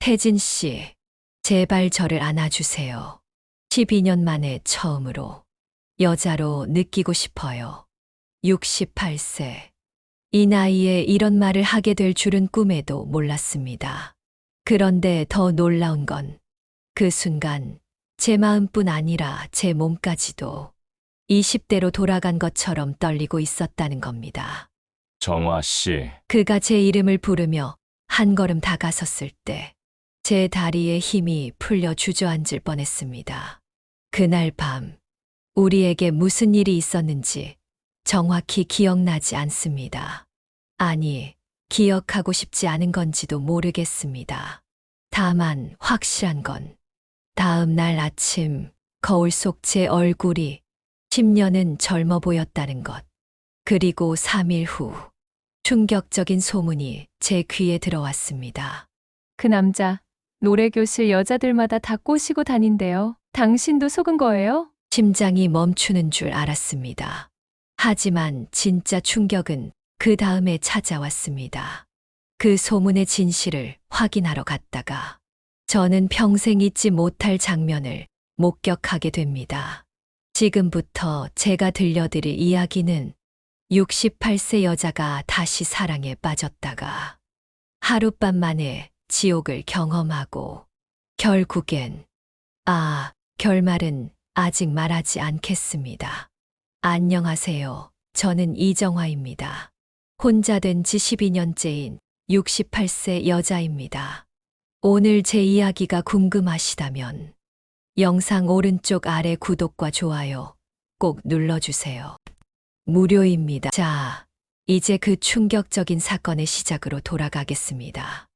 태진 씨, 제발 저를 안아주세요. 12년 만에 처음으로 여자로 느끼고 싶어요. 68세. 이 나이에 이런 말을 하게 될 줄은 꿈에도 몰랐습니다. 그런데 더 놀라운 건 그 순간 제 마음뿐 아니라 제 몸까지도 20대로 돌아간 것처럼 떨리고 있었다는 겁니다. 정화 씨, 그가 제 이름을 부르며 한 걸음 다가섰을 때 제 다리에 힘이 풀려 주저앉을 뻔했습니다. 그날 밤 우리에게 무슨 일이 있었는지 정확히 기억나지 않습니다. 아니, 기억하고 싶지 않은 건지도 모르겠습니다. 다만 확실한 건 다음 날 아침 거울 속 제 얼굴이 10년은 젊어 보였다는 것. 그리고 3일 후 충격적인 소문이 제 귀에 들어왔습니다. 그 남자, 노래교실 여자들마다 다 꼬시고 다닌대요. 당신도 속은 거예요? 심장이 멈추는 줄 알았습니다. 하지만 진짜 충격은 그 다음에 찾아왔습니다. 그 소문의 진실을 확인하러 갔다가 저는 평생 잊지 못할 장면을 목격하게 됩니다. 지금부터 제가 들려드릴 이야기는 68세 여자가 다시 사랑에 빠졌다가 하룻밤 만에 지옥을 경험하고 결국엔 결말은 아직 말하지 않겠습니다. 안녕하세요. 저는 이정화입니다. 혼자 된 지 12년째인 68세 여자입니다. 오늘 제 이야기가 궁금하시다면 영상 오른쪽 아래 구독과 좋아요 꼭 눌러주세요. 무료입니다. 자, 이제 그 충격적인 사건의 시작으로 돌아가겠습니다.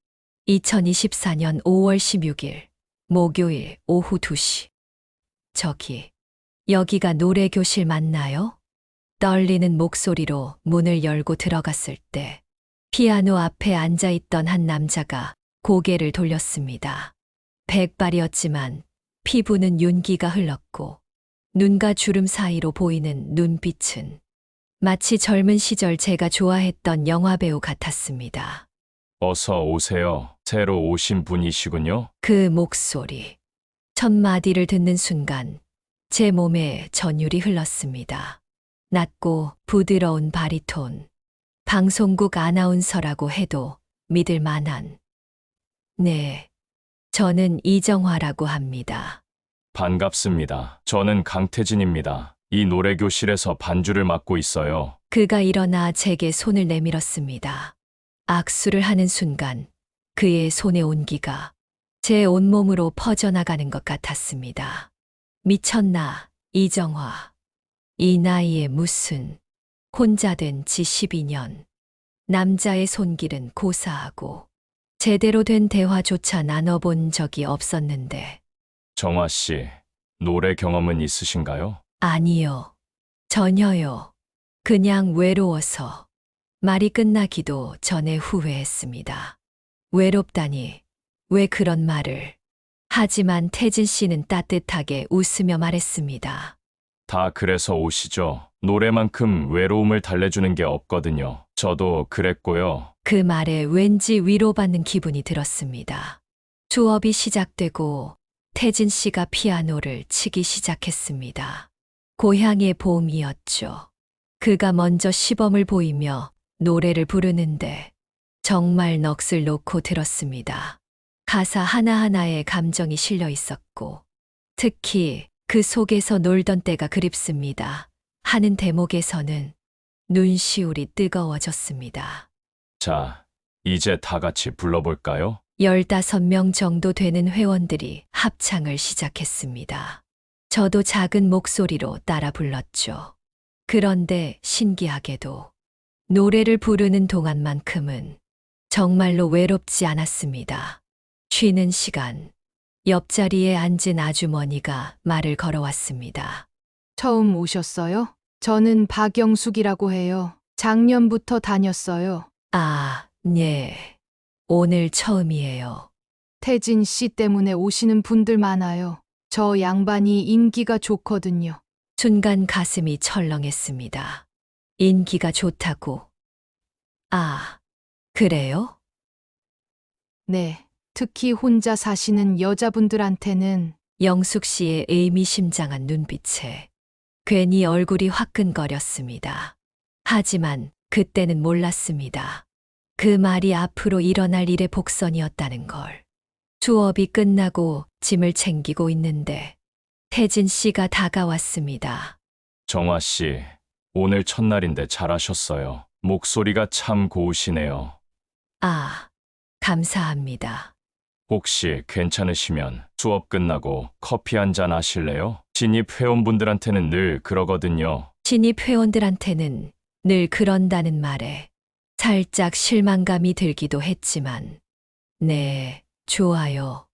2024년 5월 16일 목요일 오후 2시. 저기, 여기가 노래교실 맞나요? 떨리는 목소리로 문을 열고 들어갔을 때 피아노 앞에 앉아있던 한 남자가 고개를 돌렸습니다. 백발이었지만 피부는 윤기가 흘렀고 눈과 주름 사이로 보이는 눈빛은 마치 젊은 시절 제가 좋아했던 영화배우 같았습니다. 어서 오세요. 새로 오신 분이시군요. 그 목소리. 첫 마디를 듣는 순간 제 몸에 전율이 흘렀습니다. 낮고 부드러운 바리톤. 방송국 아나운서라고 해도 믿을 만한. 네, 저는 이정화라고 합니다. 반갑습니다. 저는 강태진입니다. 이 노래교실에서 반주를 맡고 있어요. 그가 일어나 제게 손을 내밀었습니다. 악수를 하는 순간 그의 손의 온기가 제 온몸으로 퍼져나가는 것 같았습니다. 미쳤나, 이정화. 이 나이에 무슨 혼자 된 지 12년. 남자의 손길은 고사하고 제대로 된 대화조차 나눠본 적이 없었는데 정화 씨, 노래 경험은 있으신가요? 아니요, 전혀요. 그냥 외로워서 말이 끝나기도 전에 후회했습니다. 외롭다니, 왜 그런 말을. 하지만 태진 씨는 따뜻하게 웃으며 말했습니다. 다 그래서 오시죠. 노래만큼 외로움을 달래주는 게 없거든요. 저도 그랬고요. 그 말에 왠지 위로받는 기분이 들었습니다. 수업이 시작되고 태진 씨가 피아노를 치기 시작했습니다. 고향의 봄이었죠. 그가 먼저 시범을 보이며 노래를 부르는데 정말 넋을 놓고 들었습니다. 가사 하나하나에 감정이 실려 있었고 특히 그 속에서 놀던 때가 그립습니다. 하는 대목에서는 눈시울이 뜨거워졌습니다. 자, 이제 다 같이 불러볼까요? 15명 정도 되는 회원들이 합창을 시작했습니다. 저도 작은 목소리로 따라 불렀죠. 그런데 신기하게도 노래를 부르는 동안만큼은 정말로 외롭지 않았습니다. 쉬는 시간, 옆자리에 앉은 아주머니가 말을 걸어왔습니다. 처음 오셨어요? 저는 박영숙이라고 해요. 작년부터 다녔어요. 네. 오늘 처음이에요. 태진 씨 때문에 오시는 분들 많아요. 저 양반이 인기가 좋거든요. 순간 가슴이 철렁했습니다. 인기가 좋다고. 그래요? 네. 특히 혼자 사시는 여자분들한테는 영숙 씨의 의미심장한 눈빛에 괜히 얼굴이 화끈거렸습니다. 하지만 그때는 몰랐습니다. 그 말이 앞으로 일어날 일의 복선이었다는 걸. 수업이 끝나고 짐을 챙기고 있는데 태진 씨가 다가왔습니다. 정화 씨, 오늘 첫날인데 잘하셨어요. 목소리가 참 고우시네요. 아, 감사합니다. 혹시 괜찮으시면 수업 끝나고 커피 한 잔 하실래요? 신입 회원분들한테는 늘 그러거든요. 신입 회원들한테는 늘 그런다는 말에 살짝 실망감이 들기도 했지만, 네, 좋아요.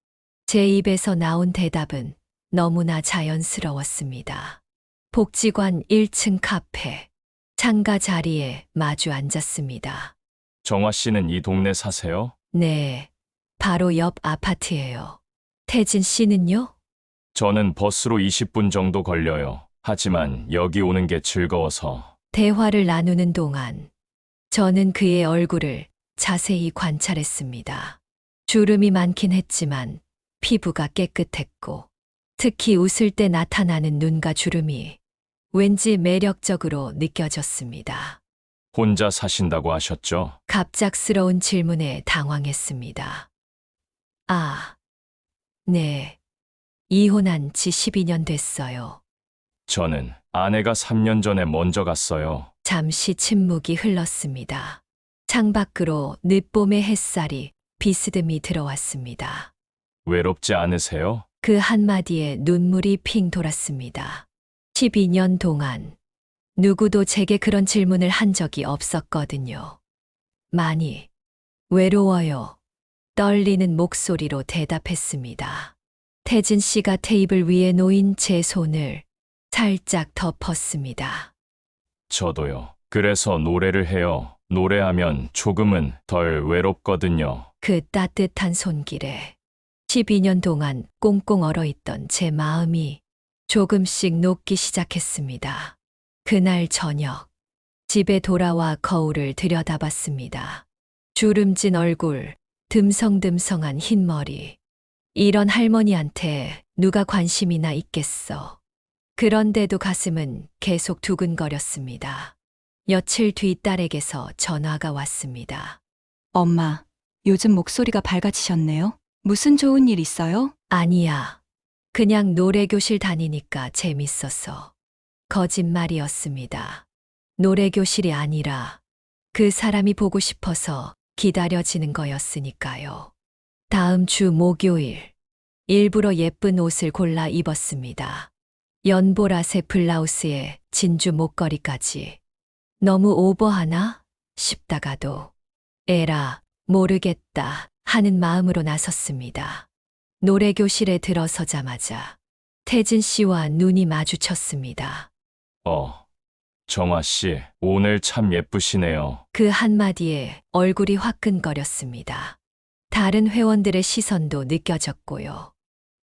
제 입에서 나온 대답은 너무나 자연스러웠습니다. 복지관 1층 카페, 창가 자리에 마주 앉았습니다. 정화 씨는 이 동네 사세요? 네, 바로 옆 아파트예요. 태진 씨는요? 저는 버스로 20분 정도 걸려요. 하지만 여기 오는 게 즐거워서. 대화를 나누는 동안 저는 그의 얼굴을 자세히 관찰했습니다. 주름이 많긴 했지만 피부가 깨끗했고 특히 웃을 때 나타나는 눈과 주름이 왠지 매력적으로 느껴졌습니다. 혼자 사신다고 하셨죠? 갑작스러운 질문에 당황했습니다. 아, 네. 이혼한 지 12년 됐어요. 저는 아내가 3년 전에 먼저 갔어요. 잠시 침묵이 흘렀습니다. 창밖으로 늦봄의 햇살이 비스듬히 들어왔습니다. 외롭지 않으세요? 그 한마디에 눈물이 핑 돌았습니다. 12년 동안 누구도 제게 그런 질문을 한 적이 없었거든요. 많이 외로워요. 떨리는 목소리로 대답했습니다. 태진 씨가 테이블 위에 놓인 제 손을 살짝 덮었습니다. 저도요. 그래서 노래를 해요. 노래하면 조금은 덜 외롭거든요. 그 따뜻한 손길에 12년 동안 꽁꽁 얼어있던 제 마음이 조금씩 녹기 시작했습니다. 그날 저녁, 집에 돌아와 거울을 들여다봤습니다. 주름진 얼굴, 듬성듬성한 흰머리. 이런 할머니한테 누가 관심이나 있겠어. 그런데도 가슴은 계속 두근거렸습니다. 며칠 뒤 딸에게서 전화가 왔습니다. 엄마, 요즘 목소리가 밝아지셨네요? 무슨 좋은 일 있어요? 아니야. 그냥 노래교실 다니니까 재밌어서. 거짓말이었습니다. 노래교실이 아니라 그 사람이 보고 싶어서 기다려지는 거였으니까요. 다음 주 목요일, 일부러 예쁜 옷을 골라 입었습니다. 연보라색 블라우스에 진주 목걸이까지. 너무 오버하나 싶다가도 에라, 모르겠다 하는 마음으로 나섰습니다. 노래교실에 들어서자마자 태진 씨와 눈이 마주쳤습니다. 정화 씨, 오늘 참 예쁘시네요. 그 한마디에 얼굴이 화끈거렸습니다. 다른 회원들의 시선도 느껴졌고요.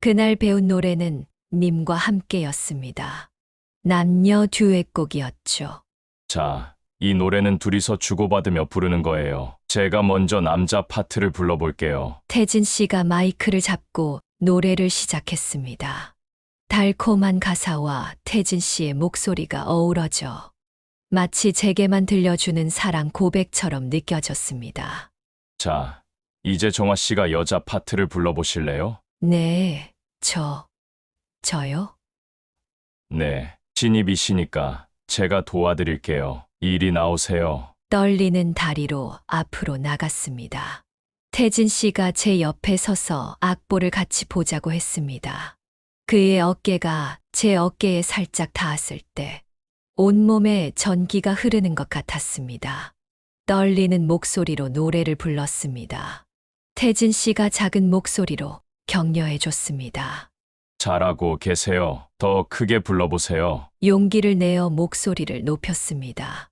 그날 배운 노래는 님과 함께였습니다. 남녀 듀엣곡이었죠. 자, 이 노래는 둘이서 주고받으며 부르는 거예요. 제가 먼저 남자 파트를 불러볼게요. 태진 씨가 마이크를 잡고 노래를 시작했습니다. 달콤한 가사와 태진 씨의 목소리가 어우러져 마치 제게만 들려주는 사랑 고백처럼 느껴졌습니다. 자, 이제 정화 씨가 여자 파트를 불러보실래요? 네, 저요? 네, 신입이시니까 제가 도와드릴게요. 이리 나오세요. 떨리는 다리로 앞으로 나갔습니다. 태진 씨가 제 옆에 서서 악보를 같이 보자고 했습니다. 그의 어깨가 제 어깨에 살짝 닿았을 때 온몸에 전기가 흐르는 것 같았습니다. 떨리는 목소리로 노래를 불렀습니다. 태진 씨가 작은 목소리로 격려해 줬습니다. 잘하고 계세요. 더 크게 불러보세요. 용기를 내어 목소리를 높였습니다.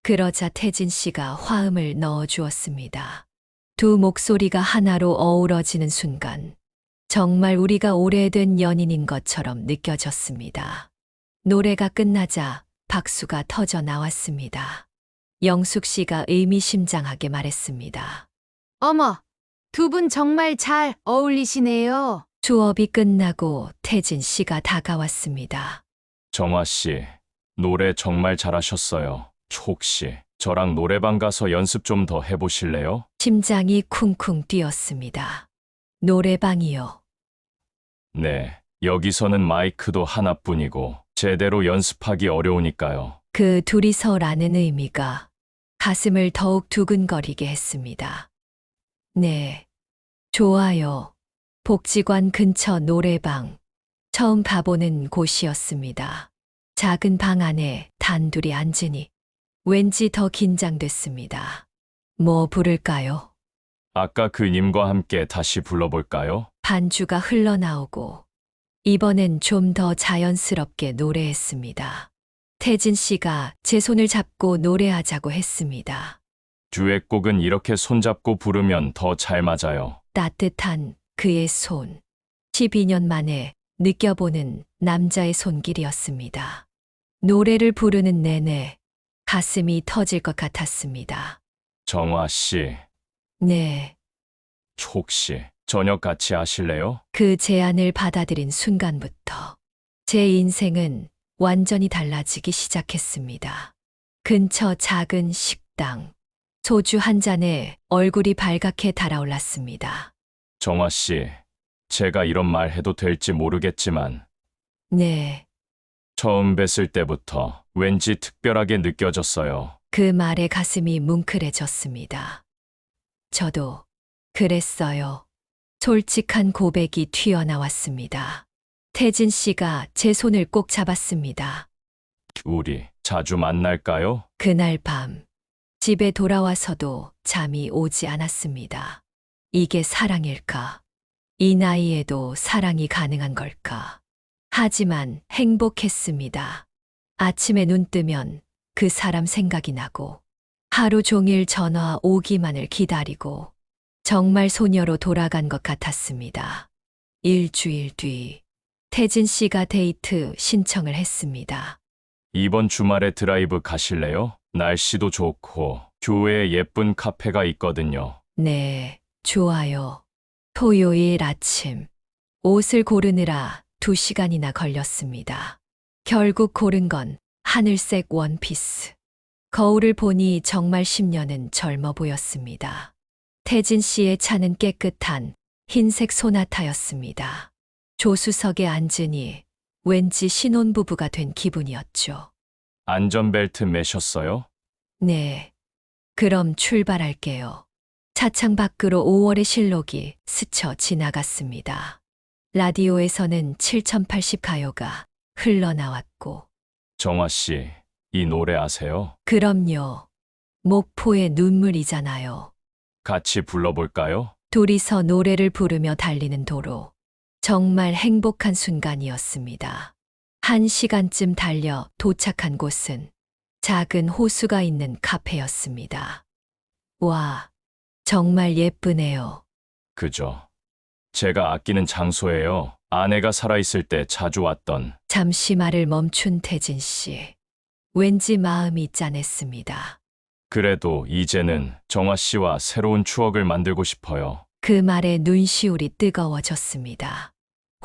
그러자 태진 씨가 화음을 넣어 주었습니다. 두 목소리가 하나로 어우러지는 순간 정말 우리가 오래된 연인인 것처럼 느껴졌습니다. 노래가 끝나자 박수가 터져 나왔습니다. 영숙 씨가 의미심장하게 말했습니다. 어머, 두 분 정말 잘 어울리시네요. 수업이 끝나고 태진 씨가 다가왔습니다. 정화 씨, 노래 정말 잘하셨어요. 혹시 저랑 노래방 가서 연습 좀 더 해보실래요? 심장이 쿵쿵 뛰었습니다. 노래방이요. 네, 여기서는 마이크도 하나뿐이고 제대로 연습하기 어려우니까요. 그 둘이서라는 의미가 가슴을 더욱 두근거리게 했습니다. 네, 좋아요. 복지관 근처 노래방. 처음 가보는 곳이었습니다. 작은 방 안에 단둘이 앉으니 왠지 더 긴장됐습니다. 뭐 부를까요? 아까 그 님과 함께 다시 불러볼까요? 반주가 흘러나오고 이번엔 좀 더 자연스럽게 노래했습니다. 태진 씨가 제 손을 잡고 노래하자고 했습니다. 듀엣곡은 이렇게 손잡고 부르면 더 잘 맞아요. 따뜻한 그의 손. 12년 만에 느껴보는 남자의 손길이었습니다. 노래를 부르는 내내 가슴이 터질 것 같았습니다. 정화 씨, 네, 혹시 저녁 같이 하실래요? 그 제안을 받아들인 순간부터 제 인생은 완전히 달라지기 시작했습니다. 근처 작은 식당. 소주 한 잔에 얼굴이 발갛게 달아올랐습니다. 정화 씨, 제가 이런 말 해도 될지 모르겠지만 네, 처음 뵀을 때부터 왠지 특별하게 느껴졌어요. 그 말에 가슴이 뭉클해졌습니다. 저도 그랬어요. 솔직한 고백이 튀어나왔습니다. 태진 씨가 제 손을 꼭 잡았습니다. 우리 자주 만날까요? 그날 밤, 집에 돌아와서도 잠이 오지 않았습니다. 이게 사랑일까? 이 나이에도 사랑이 가능한 걸까? 하지만 행복했습니다. 아침에 눈 뜨면 그 사람 생각이 나고 하루 종일 전화 오기만을 기다리고 정말 소녀로 돌아간 것 같았습니다. 일주일 뒤 태진 씨가 데이트 신청을 했습니다. 이번 주말에 드라이브 가실래요? 날씨도 좋고 교외에 예쁜 카페가 있거든요. 네, 좋아요. 토요일 아침 옷을 고르느라 2시간이나 걸렸습니다. 결국 고른 건 하늘색 원피스. 거울을 보니 정말 10년은 젊어 보였습니다. 태진 씨의 차는 깨끗한 흰색 소나타였습니다. 조수석에 앉으니 왠지 신혼부부가 된 기분이었죠. 안전벨트 매셨어요? 네, 그럼 출발할게요. 차창 밖으로 5월의 실록이 스쳐 지나갔습니다. 라디오에서는 7080 가요가 흘러나왔고, 정화 씨, 이 노래 아세요? 그럼요. 목포의 눈물이잖아요. 같이 불러볼까요? 둘이서 노래를 부르며 달리는 도로. 정말 행복한 순간이었습니다. 1시간쯤 달려 도착한 곳은 작은 호수가 있는 카페였습니다. 와, 정말 예쁘네요. 그죠. 제가 아끼는 장소예요. 아내가 살아있을 때 자주 왔던. 잠시 말을 멈춘 태진 씨. 왠지 마음이 짠했습니다. 그래도 이제는 정화 씨와 새로운 추억을 만들고 싶어요. 그 말에 눈시울이 뜨거워졌습니다.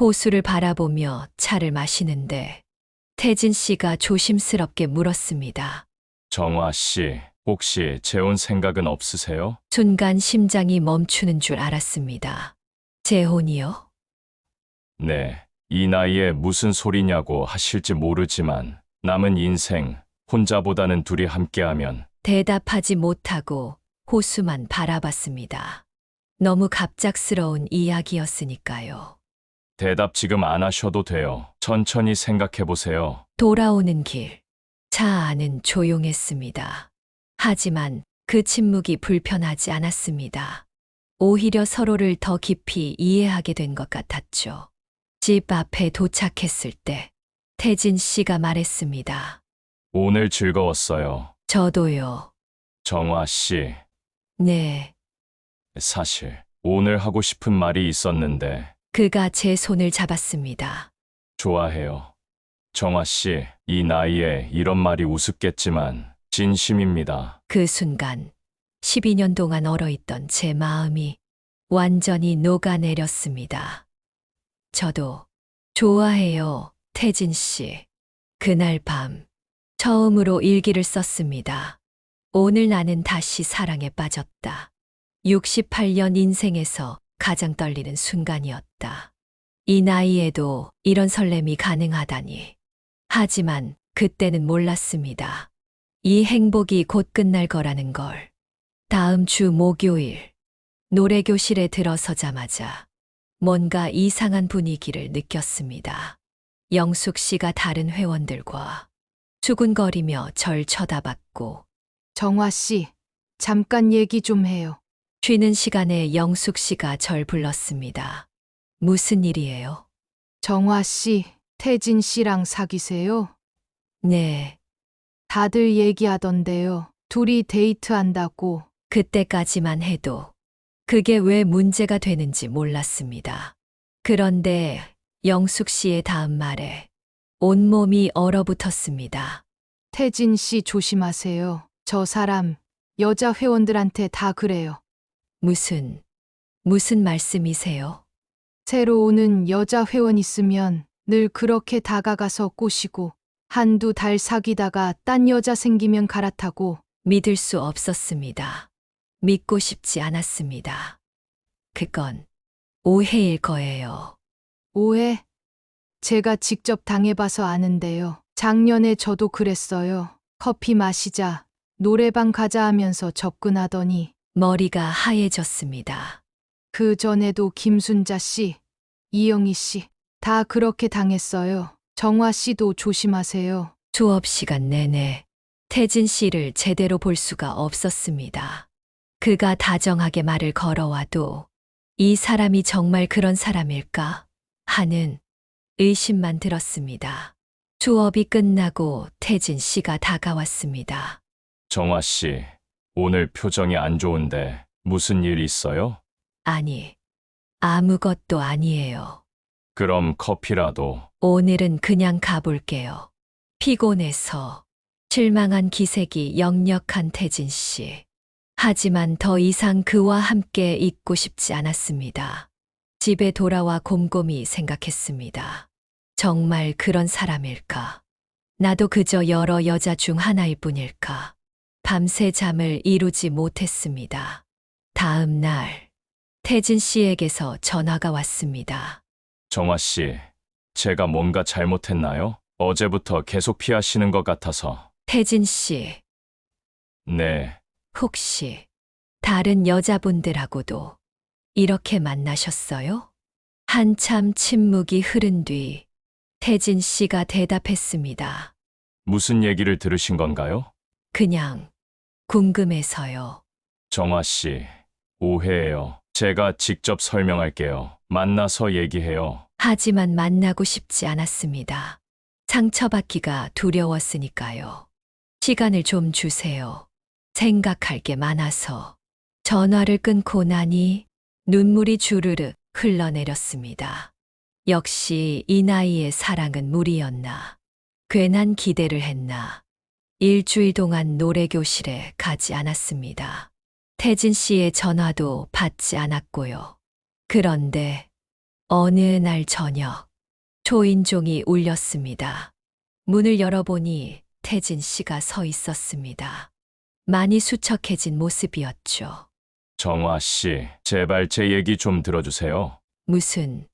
호수를 바라보며 차를 마시는데 태진 씨가 조심스럽게 물었습니다. 정화 씨, 혹시 재혼 생각은 없으세요? 순간 심장이 멈추는 줄 알았습니다. 재혼이요? 네, 이 나이에 무슨 소리냐고 하실지 모르지만 남은 인생 혼자보다는 둘이 함께하면. 대답하지 못하고 호수만 바라봤습니다. 너무 갑작스러운 이야기였으니까요. 대답 지금 안 하셔도 돼요. 천천히 생각해 보세요. 돌아오는 길. 차 안은 조용했습니다. 하지만 그 침묵이 불편하지 않았습니다. 오히려 서로를 더 깊이 이해하게 된 것 같았죠. 집 앞에 도착했을 때 태진 씨가 말했습니다. 오늘 즐거웠어요. 저도요. 정화 씨, 네. 사실 오늘 하고 싶은 말이 있었는데 그가 제 손을 잡았습니다. 좋아해요. 정화 씨, 이 나이에 이런 말이 우습겠지만 진심입니다. 그 순간 12년 동안 얼어있던 제 마음이 완전히 녹아내렸습니다. 저도 좋아해요, 태진 씨. 그날 밤 처음으로 일기를 썼습니다. 오늘 나는 다시 사랑에 빠졌다. 68년 인생에서 가장 떨리는 순간이었다. 이 나이에도 이런 설렘이 가능하다니. 하지만 그때는 몰랐습니다. 이 행복이 곧 끝날 거라는 걸. 다음 주 목요일, 노래교실에 들어서자마자 뭔가 이상한 분위기를 느꼈습니다. 영숙 씨가 다른 회원들과 수군거리며 절 쳐다봤고, 정화 씨, 잠깐 얘기 좀 해요. 쉬는 시간에 영숙 씨가 절 불렀습니다. 무슨 일이에요? 정화 씨, 태진 씨랑 사귀세요? 네, 다들 얘기하던데요. 둘이 데이트한다고. 그때까지만 해도 그게 왜 문제가 되는지 몰랐습니다. 그런데 영숙 씨의 다음 말에 온몸이 얼어붙었습니다. 태진 씨 조심하세요. 저 사람, 여자 회원들한테 다 그래요. 무슨 말씀이세요? 새로 오는 여자 회원 있으면 늘 그렇게 다가가서 꼬시고 한두 달 사귀다가 딴 여자 생기면 갈아타고. 믿을 수 없었습니다. 믿고 싶지 않았습니다. 그건 오해일 거예요. 오해? 제가 직접 당해봐서 아는데요. 작년에 저도 그랬어요. 커피 마시자, 노래방 가자 하면서 접근하더니 머리가 하얘졌습니다. 그 전에도 김순자 씨, 이영희 씨, 다 그렇게 당했어요. 정화 씨도 조심하세요. 수업 시간 내내 태진 씨를 제대로 볼 수가 없었습니다. 그가 다정하게 말을 걸어와도 이 사람이 정말 그런 사람일까 하는 의심만 들었습니다. 수업이 끝나고 태진 씨가 다가왔습니다. 정화 씨, 오늘 표정이 안 좋은데 무슨 일 있어요? 아니, 아무것도 아니에요. 그럼 커피라도. 오늘은 그냥 가볼게요. 피곤해서 실망한 기색이 역력한 태진 씨. 하지만 더 이상 그와 함께 있고 싶지 않았습니다. 집에 돌아와 곰곰이 생각했습니다. 정말 그런 사람일까? 나도 그저 여러 여자 중 하나일 뿐일까? 밤새 잠을 이루지 못했습니다. 다음 날, 태진 씨에게서 전화가 왔습니다. 정화 씨, 제가 뭔가 잘못했나요? 어제부터 계속 피하시는 것 같아서. 태진 씨, 네, 혹시 다른 여자분들하고도 이렇게 만나셨어요? 한참 침묵이 흐른 뒤 태진 씨가 대답했습니다. 무슨 얘기를 들으신 건가요? 그냥 궁금해서요. 정화 씨, 오해예요. 제가 직접 설명할게요. 만나서 얘기해요. 하지만 만나고 싶지 않았습니다. 상처받기가 두려웠으니까요. 시간을 좀 주세요. 생각할 게 많아서. 전화를 끊고 나니 눈물이 주르륵 흘러내렸습니다. 역시 이 나이에 사랑은 무리였나. 괜한 기대를 했나. 일주일 동안 노래교실에 가지 않았습니다. 태진 씨의 전화도 받지 않았고요. 그런데 어느 날 저녁 초인종이 울렸습니다. 문을 열어보니 태진 씨가 서 있었습니다. 많이 수척해진 모습이었죠. 정화 씨, 제발 제 얘기 좀 들어주세요. 무슨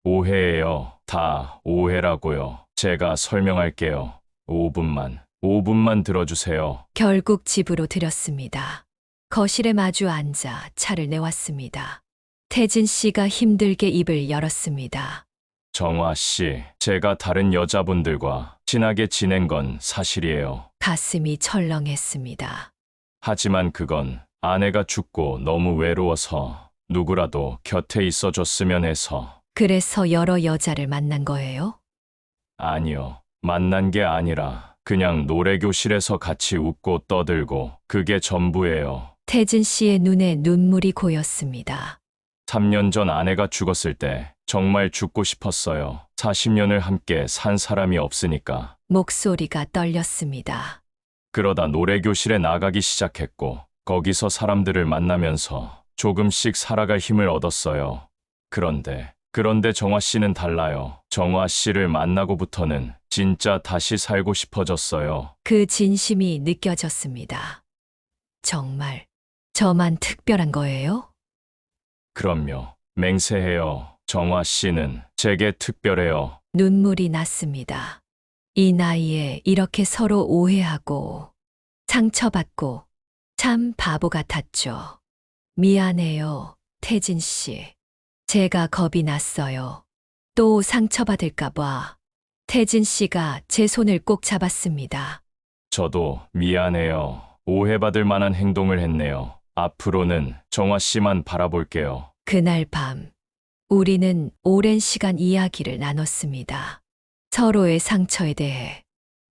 오해예요. 다 오해라고요. 제가 설명할게요. 5분만 들어주세요. 결국 집으로 들였습니다. 거실에 마주 앉아 차를 내왔습니다. 태진 씨가 힘들게 입을 열었습니다. 정화 씨, 제가 다른 여자분들과 친하게 지낸 건 사실이에요. 가슴이 철렁했습니다. 하지만 그건 아내가 죽고 너무 외로워서 누구라도 곁에 있어줬으면 해서. 그래서 여러 여자를 만난 거예요? 아니요. 만난 게 아니라 그냥 노래교실에서 같이 웃고 떠들고 그게 전부예요. 태진 씨의 눈에 눈물이 고였습니다. 3년 전 아내가 죽었을 때 정말 죽고 싶었어요. 40년을 함께 산 사람이 없으니까. 목소리가 떨렸습니다. 그러다 노래교실에 나가기 시작했고 거기서 사람들을 만나면서 조금씩 살아갈 힘을 얻었어요. 그런데 정화 씨는 달라요. 정화 씨를 만나고부터는 진짜 다시 살고 싶어졌어요. 그 진심이 느껴졌습니다. 정말 저만 특별한 거예요? 그럼요. 맹세해요. 정화 씨는 제게 특별해요. 눈물이 났습니다. 이 나이에 이렇게 서로 오해하고 상처받고 참 바보 같았죠. 미안해요, 태진 씨. 제가 겁이 났어요. 또 상처받을까봐. 태진 씨가 제 손을 꼭 잡았습니다. 저도 미안해요. 오해받을 만한 행동을 했네요. 앞으로는 정화 씨만 바라볼게요. 그날 밤, 우리는 오랜 시간 이야기를 나눴습니다. 서로의 상처에 대해,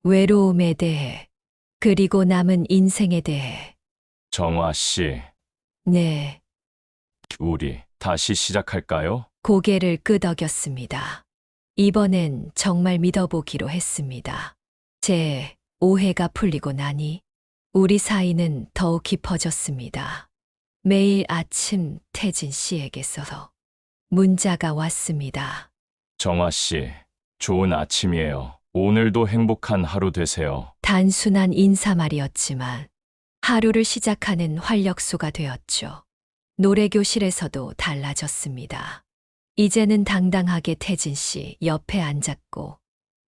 외로움에 대해, 그리고 남은 인생에 대해. 정화 씨, 네, 우리 다시 시작할까요? 고개를 끄덕였습니다. 이번엔 정말 믿어보기로 했습니다. 제 오해가 풀리고 나니 우리 사이는 더욱 깊어졌습니다. 매일 아침 태진 씨에게서 문자가 왔습니다. 정화 씨, 좋은 아침이에요. 오늘도 행복한 하루 되세요. 단순한 인사말이었지만 하루를 시작하는 활력소가 되었죠. 노래교실에서도 달라졌습니다. 이제는 당당하게 태진 씨 옆에 앉았고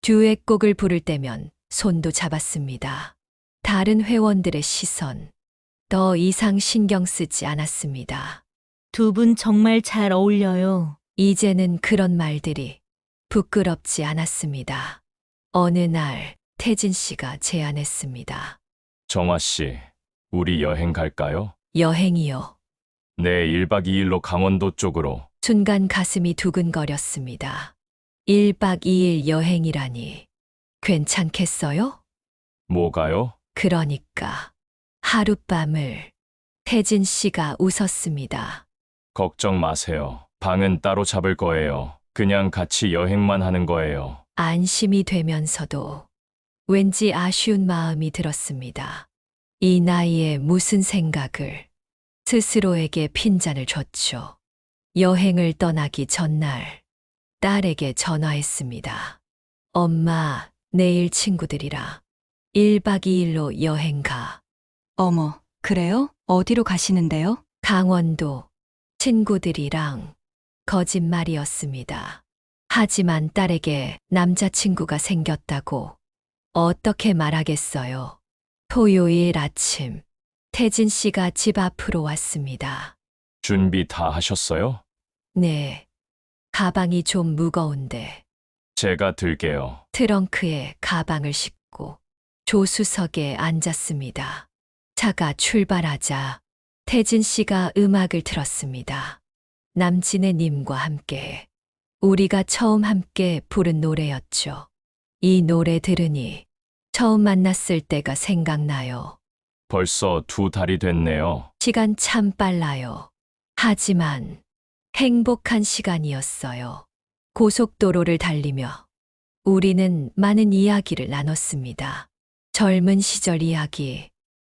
듀엣곡을 부를 때면 손도 잡았습니다. 다른 회원들의 시선, 더 이상 신경 쓰지 않았습니다. 두 분 정말 잘 어울려요. 이제는 그런 말들이 부끄럽지 않았습니다. 어느 날 태진 씨가 제안했습니다. 정화 씨, 우리 여행 갈까요? 여행이요. 네, 1박 2일로 강원도 쪽으로. 순간 가슴이 두근거렸습니다. 1박 2일 여행이라니 괜찮겠어요? 뭐가요? 그러니까 하룻밤을. 태진 씨가 웃었습니다. 걱정 마세요. 방은 따로 잡을 거예요. 그냥 같이 여행만 하는 거예요. 안심이 되면서도 왠지 아쉬운 마음이 들었습니다. 이 나이에 무슨 생각을. 스스로에게 핀잔을 줬죠. 여행을 떠나기 전날 딸에게 전화했습니다. 엄마, 내일 친구들이라 1박 2일로 여행 가. 어머, 그래요? 어디로 가시는데요? 강원도. 친구들이랑. 거짓말이었습니다. 하지만 딸에게 남자친구가 생겼다고 어떻게 말하겠어요. 토요일 아침, 태진 씨가 집 앞으로 왔습니다. 준비 다 하셨어요? 네, 가방이 좀 무거운데 제가 들게요. 트렁크에 가방을 싣고 조수석에 앉았습니다. 차가 출발하자 태진 씨가 음악을 틀었습니다. 남진의 님과 함께 우리가 처음 함께 부른 노래였죠. 이 노래 들으니 처음 만났을 때가 생각나요. 벌써 2달이 됐네요. 시간 참 빨라요. 하지만 행복한 시간이었어요. 고속도로를 달리며 우리는 많은 이야기를 나눴습니다. 젊은 시절 이야기,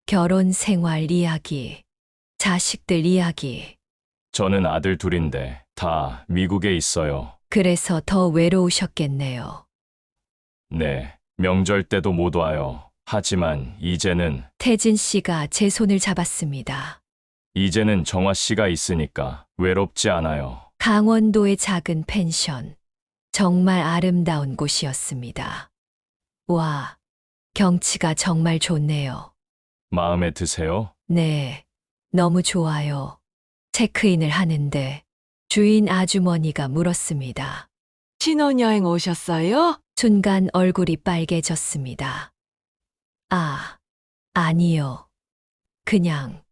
결혼 생활 이야기, 자식들 이야기. 저는 아들 둘인데 다 미국에 있어요. 그래서 더 외로우셨겠네요. 네, 명절 때도 못 와요. 하지만 태진 씨가 제 손을 잡았습니다. 이제는 정화 씨가 있으니까 외롭지 않아요. 강원도의 작은 펜션. 정말 아름다운 곳이었습니다. 와, 경치가 정말 좋네요. 마음에 드세요? 네, 너무 좋아요. 체크인을 하는데 주인 아주머니가 물었습니다. 신혼여행 오셨어요? 순간 얼굴이 빨개졌습니다. 아, 아니요. 그냥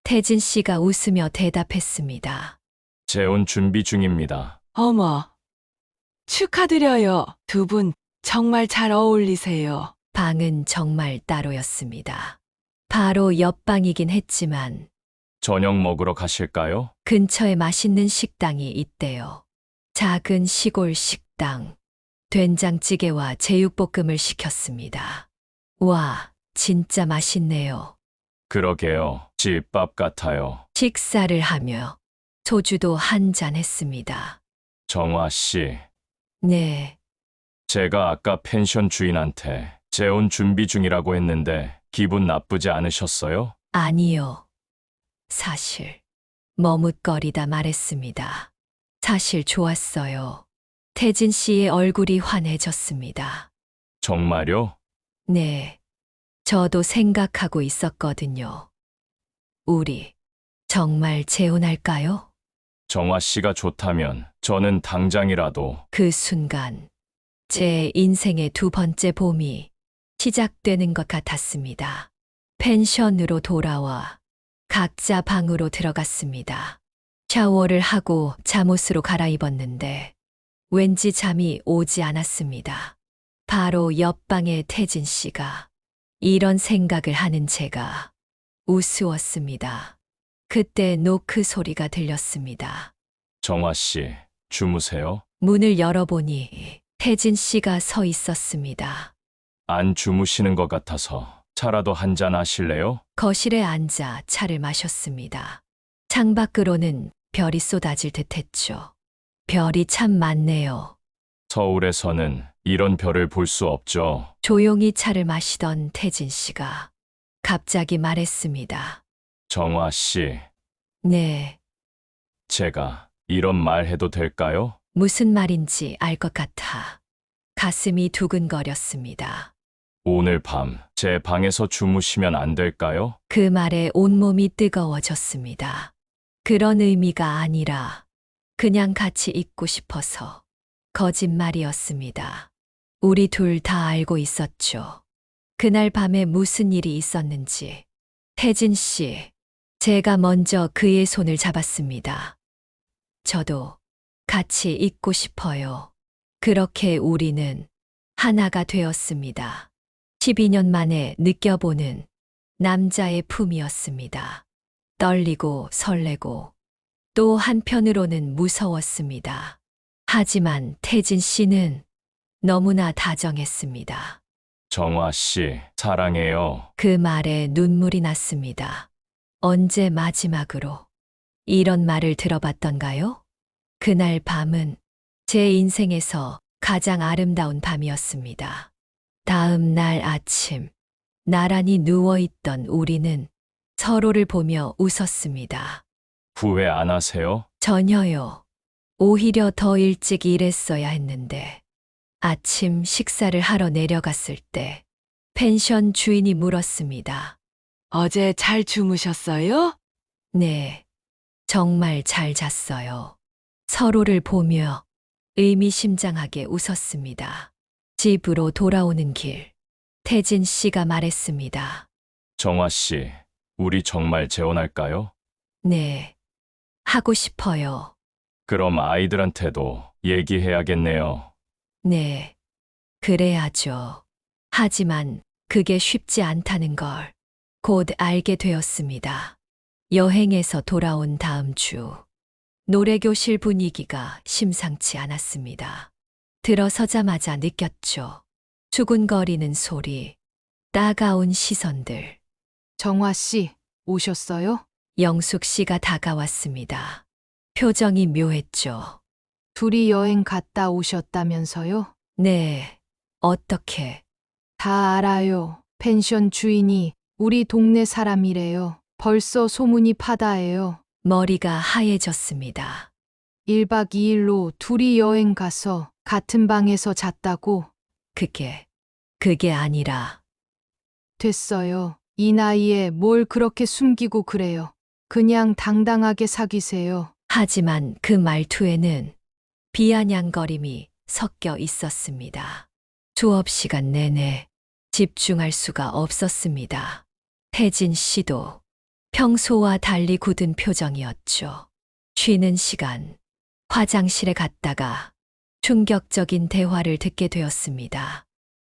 태진 씨가 웃으며 대답했습니다. 재혼 준비 중입니다. 어머, 축하드려요. 두 분 정말 잘 어울리세요. 방은 정말 따로였습니다. 바로 옆방이긴 했지만 저녁 먹으러 가실까요? 근처에 맛있는 식당이 있대요. 작은 시골 식당. 된장찌개와 제육볶음을 시켰습니다. 와, 진짜 맛있네요. 그러게요. 집밥 같아요. 식사를 하며 소주도 한 잔 했습니다. 정화 씨, 네, 제가 아까 펜션 주인한테 재혼 준비 중이라고 했는데 기분 나쁘지 않으셨어요? 아니요. 사실 머뭇거리다 말했습니다. 사실 좋았어요. 태진 씨의 얼굴이 환해졌습니다. 정말요? 네, 저도 생각하고 있었거든요. 우리 정말 재혼할까요? 정화 씨가 좋다면 저는 당장이라도. 그 순간 제 인생의 두 번째 봄이 시작되는 것 같았습니다. 펜션으로 돌아와 각자 방으로 들어갔습니다. 샤워를 하고 잠옷으로 갈아입었는데 왠지 잠이 오지 않았습니다. 바로 옆방의 태진 씨가 이런 생각을 하는 제가 우스웠습니다. 그때 노크 소리가 들렸습니다. 정화 씨, 주무세요? 문을 열어보니 태진 씨가 서 있었습니다. 안 주무시는 것 같아서 차라도 한잔 하실래요? 거실에 앉아 차를 마셨습니다. 창밖으로는 별이 쏟아질 듯 했죠. 별이 참 많네요. 서울에서는 이런 별을 볼 수 없죠. 조용히 차를 마시던 태진 씨가 갑자기 말했습니다. 정화 씨, 네, 제가 이런 말 해도 될까요? 무슨 말인지 알 것 같아 가슴이 두근거렸습니다. 오늘 밤 제 방에서 주무시면 안 될까요? 그 말에 온몸이 뜨거워졌습니다. 그런 의미가 아니라 그냥 같이 있고 싶어서 거짓말이었습니다. 우리 둘 다 알고 있었죠. 그날 밤에 무슨 일이 있었는지. 태진 씨, 제가 먼저 그의 손을 잡았습니다. 저도 같이 있고 싶어요. 그렇게 우리는 하나가 되었습니다. 12년 만에 느껴보는 남자의 품이었습니다. 떨리고 설레고 또 한편으로는 무서웠습니다. 하지만 태진 씨는 너무나 다정했습니다. 정화 씨, 사랑해요. 그 말에 눈물이 났습니다. 언제 마지막으로 이런 말을 들어봤던가요? 그날 밤은 제 인생에서 가장 아름다운 밤이었습니다. 다음 날 아침, 나란히 누워있던 우리는 서로를 보며 웃었습니다. 후회 안 하세요? 전혀요. 오히려 더 일찍 일했어야 했는데. 아침 식사를 하러 내려갔을 때 펜션 주인이 물었습니다. 어제 잘 주무셨어요? 네, 정말 잘 잤어요. 서로를 보며 의미심장하게 웃었습니다. 집으로 돌아오는 길, 태진 씨가 말했습니다. 정화 씨, 우리 정말 재혼할까요? 네, 하고 싶어요. 그럼 아이들한테도 얘기해야겠네요. 네, 그래야죠. 하지만 그게 쉽지 않다는 걸 곧 알게 되었습니다. 여행에서 돌아온 다음 주, 노래교실 분위기가 심상치 않았습니다. 들어서자마자 느꼈죠. 수군거리는 소리, 따가운 시선들. 정화 씨, 오셨어요? 영숙 씨가 다가왔습니다. 표정이 묘했죠. 둘이 여행 갔다 오셨다면서요? 네, 어떻게? 다 알아요. 펜션 주인이 우리 동네 사람이래요. 벌써 소문이 파다해요. 머리가 하얘졌습니다. 1박 2일로 둘이 여행 가서 같은 방에서 잤다고. 그게 아니라 됐어요. 이 나이에 뭘 그렇게 숨기고 그래요. 그냥 당당하게 사귀세요. 하지만 그 말투에는 비아냥거림이 섞여 있었습니다. 수업 시간 내내 집중할 수가 없었습니다. 태진 씨도 평소와 달리 굳은 표정이었죠. 쉬는 시간, 화장실에 갔다가 충격적인 대화를 듣게 되었습니다.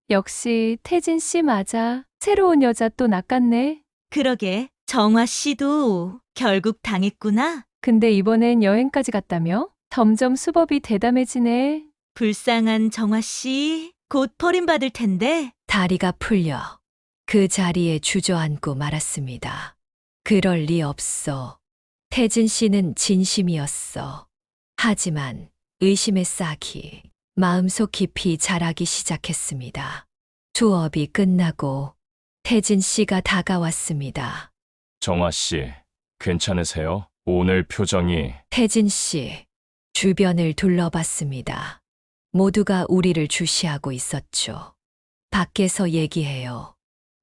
역시 태진 씨 맞아. 새로운 여자 또 낚았네. 그러게, 정화 씨도 결국 당했구나. 근데 이번엔 여행까지 갔다며? 점점 수법이 대담해지네. 불쌍한 정화 씨, 곧 버림받을 텐데. 다리가 풀려 그 자리에 주저앉고 말았습니다. 그럴 리 없어. 태진 씨는 진심이었어. 하지만 의심의 싹이 마음속 깊이 자라기 시작했습니다. 수업이 끝나고 태진 씨가 다가왔습니다. 정화 씨, 괜찮으세요? 오늘 표정이 태진 씨, 주변을 둘러봤습니다. 모두가 우리를 주시하고 있었죠. 밖에서 얘기해요.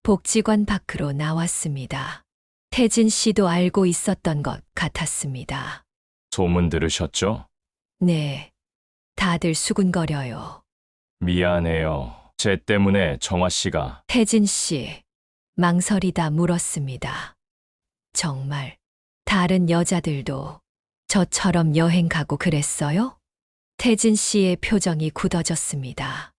복지관 밖으로 나왔습니다. 태진 씨도 알고 있었던 것 같았습니다. 소문 들으셨죠? 네, 다들 수군거려요. 미안해요. 제 때문에 정화 씨가 태진 씨, 망설이다 물었습니다. 정말 다른 여자들도 저처럼 여행 가고 그랬어요? 태진 씨의 표정이 굳어졌습니다.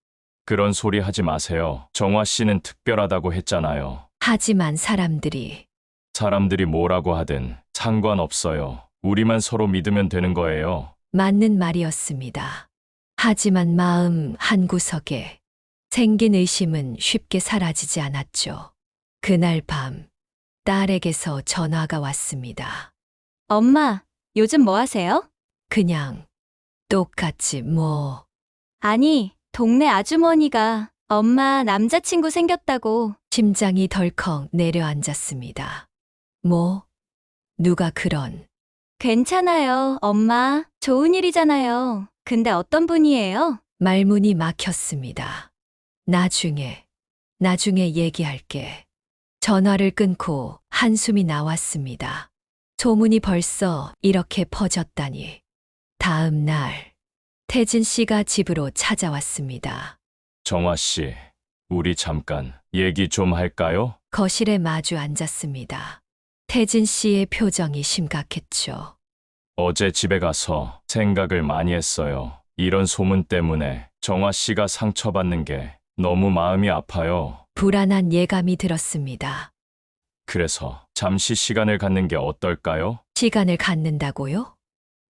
그런 소리 하지 마세요. 정화 씨는 특별하다고 했잖아요. 하지만 사람들이 사람들이 뭐라고 하든 상관없어요. 우리만 서로 믿으면 되는 거예요. 맞는 말이었습니다. 하지만 마음 한구석에 생긴 의심은 쉽게 사라지지 않았죠. 그날 밤 딸에게서 전화가 왔습니다. 엄마, 요즘 뭐 하세요? 그냥 똑같이 뭐 아니, 동네 아주머니가 엄마 남자친구 생겼다고. 심장이 덜컥 내려앉았습니다. 뭐 누가 그런 괜찮아요, 엄마. 좋은 일이잖아요. 근데 어떤 분이에요? 말문이 막혔습니다. 나중에 얘기할게. 전화를 끊고 한숨이 나왔습니다. 소문이 벌써 이렇게 퍼졌다니. 다음 날, 태진 씨가 집으로 찾아왔습니다. 정화 씨, 우리 잠깐 얘기 좀 할까요? 거실에 마주 앉았습니다. 태진 씨의 표정이 심각했죠. 어제 집에 가서 생각을 많이 했어요. 이런 소문 때문에 정화 씨가 상처받는 게 너무 마음이 아파요. 불안한 예감이 들었습니다. 그래서 잠시 시간을 갖는 게 어떨까요? 시간을 갖는다고요?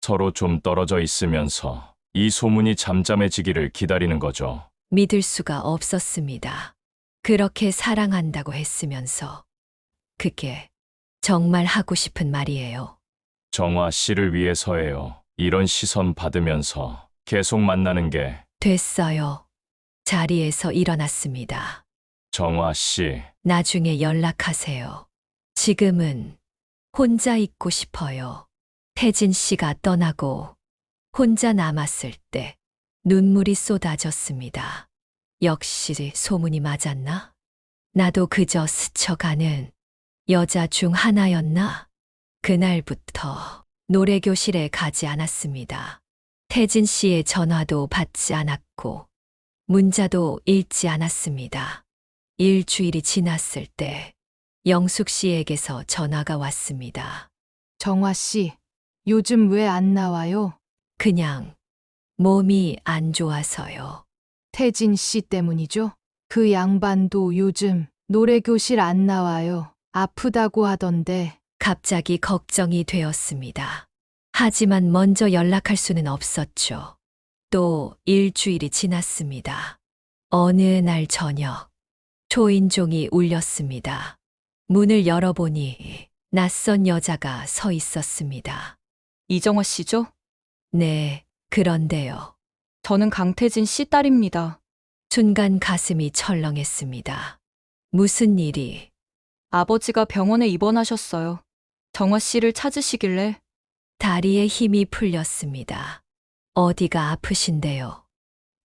서로 좀 떨어져 있으면서 이 소문이 잠잠해지기를 기다리는 거죠. 믿을 수가 없었습니다. 그렇게 사랑한다고 했으면서. 그게 정말 하고 싶은 말이에요. 정화 씨를 위해서예요. 이런 시선 받으면서 계속 만나는 게 됐어요. 자리에서 일어났습니다. 정화 씨, 나중에 연락하세요. 지금은 혼자 있고 싶어요. 태진 씨가 떠나고 혼자 남았을 때 눈물이 쏟아졌습니다. 역시 소문이 맞았나? 나도 그저 스쳐가는 여자 중 하나였나? 그날부터 노래교실에 가지 않았습니다. 태진 씨의 전화도 받지 않았고 문자도 읽지 않았습니다. 일주일이 지났을 때 영숙 씨에게서 전화가 왔습니다. 정화 씨, 요즘 왜 안 나와요? 그냥 몸이 안 좋아서요. 태진 씨 때문이죠? 그 양반도 요즘 노래교실 안 나와요. 아프다고 하던데. 갑자기 걱정이 되었습니다. 하지만 먼저 연락할 수는 없었죠. 또 일주일이 지났습니다. 어느 날 저녁, 초인종이 울렸습니다. 문을 열어보니 낯선 여자가 서 있었습니다. 이정화 씨죠? 네, 그런데요. 저는 강태진 씨 딸입니다. 순간 가슴이 철렁했습니다. 무슨 일이? 아버지가 병원에 입원하셨어요. 정화 씨를 찾으시길래. 다리에 힘이 풀렸습니다. 어디가 아프신데요?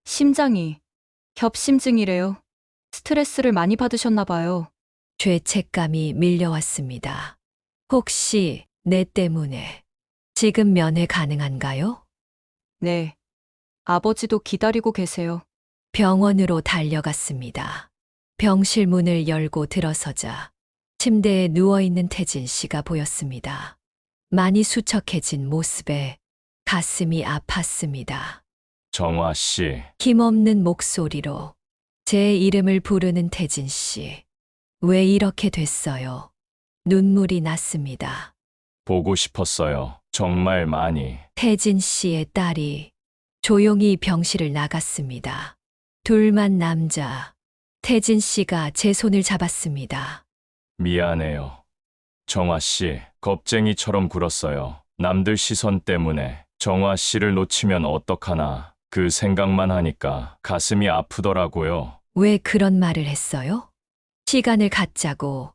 심장이 협심증이래요. 스트레스를 많이 받으셨나 봐요. 죄책감이 밀려왔습니다. 혹시 내 때문에 지금 면회 가능한가요? 네. 아버지도 기다리고 계세요. 병원으로 달려갔습니다. 병실 문을 열고 들어서자 침대에 누워있는 태진 씨가 보였습니다. 많이 수척해진 모습에 가슴이 아팠습니다. 정화 씨, 힘없는 목소리로 제 이름을 부르는 태진 씨. 왜 이렇게 됐어요? 눈물이 났습니다. 보고 싶었어요. 정말 많이. 태진 씨의 딸이 조용히 병실을 나갔습니다. 둘만 남자, 태진 씨가 제 손을 잡았습니다. 미안해요. 정화 씨, 겁쟁이처럼 굴었어요. 남들 시선 때문에 정화 씨를 놓치면 어떡하나. 그 생각만 하니까 가슴이 아프더라고요. 왜 그런 말을 했어요? 시간을 갖자고.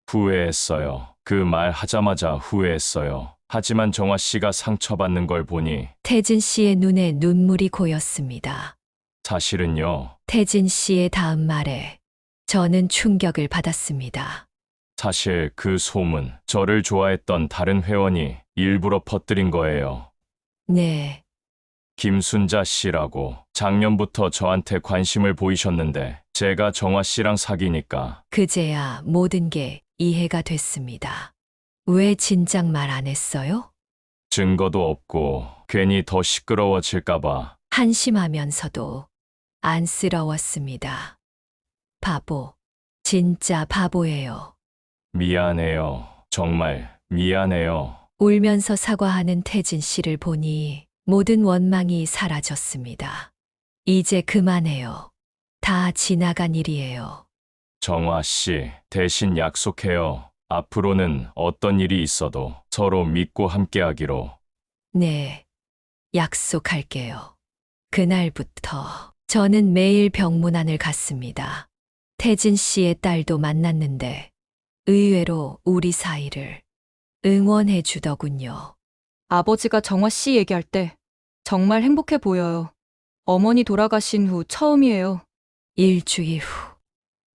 후회했어요. 그 말 하자마자 후회했어요. 하지만 정화 씨가 상처받는 걸 보니 태진 씨의 눈에 눈물이 고였습니다. 사실은요. 태진 씨의 다음 말에 저는 충격을 받았습니다. 사실 그 소문, 저를 좋아했던 다른 회원이 일부러 퍼뜨린 거예요. 네, 김순자 씨라고 작년부터 저한테 관심을 보이셨는데 제가 정화 씨랑 사귀니까 그제야 모든 게 이해가 됐습니다. 왜 진작 말 안 했어요? 증거도 없고 괜히 더 시끄러워질까봐. 한심하면서도 안쓰러웠습니다. 바보, 진짜 바보예요. 미안해요. 정말 미안해요. 울면서 사과하는 태진 씨를 보니 모든 원망이 사라졌습니다. 이제 그만해요. 다 지나간 일이에요. 정화 씨, 대신 약속해요. 앞으로는 어떤 일이 있어도 서로 믿고 함께하기로. 네, 약속할게요. 그날부터 저는 매일 병문안을 갔습니다. 태진 씨의 딸도 만났는데 의외로 우리 사이를 응원해 주더군요. 아버지가 정화 씨 얘기할 때 정말 행복해 보여요. 어머니 돌아가신 후 처음이에요. 일주일 후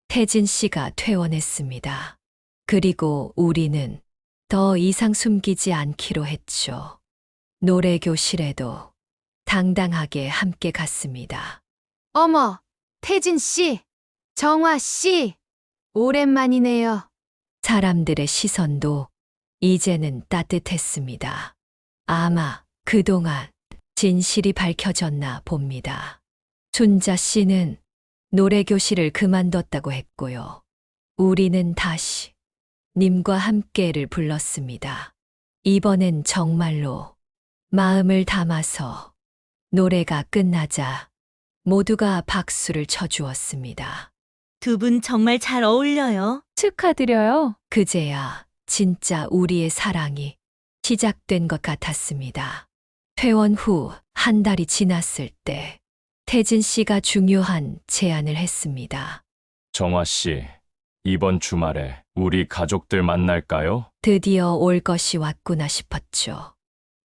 태진 씨가 퇴원했습니다. 그리고 우리는 더 이상 숨기지 않기로 했죠. 노래 교실에도 당당하게 함께 갔습니다. 어머, 태진 씨, 정화 씨, 오랜만이네요. 사람들의 시선도 이제는 따뜻했습니다. 아마 그동안 진실이 밝혀졌나 봅니다. 순자 씨는 노래 교실을 그만뒀다고 했고요. 우리는 다시 님과 함께를 불렀습니다. 이번엔 정말로 마음을 담아서 노래가 끝나자 모두가 박수를 쳐주었습니다. 두 분 정말 잘 어울려요. 축하드려요. 그제야 진짜 우리의 사랑이 시작된 것 같았습니다. 퇴원 후 한 달이 지났을 때 태진 씨가 중요한 제안을 했습니다. 정화 씨, 이번 주말에 우리 가족들 만날까요? 드디어 올 것이 왔구나 싶었죠.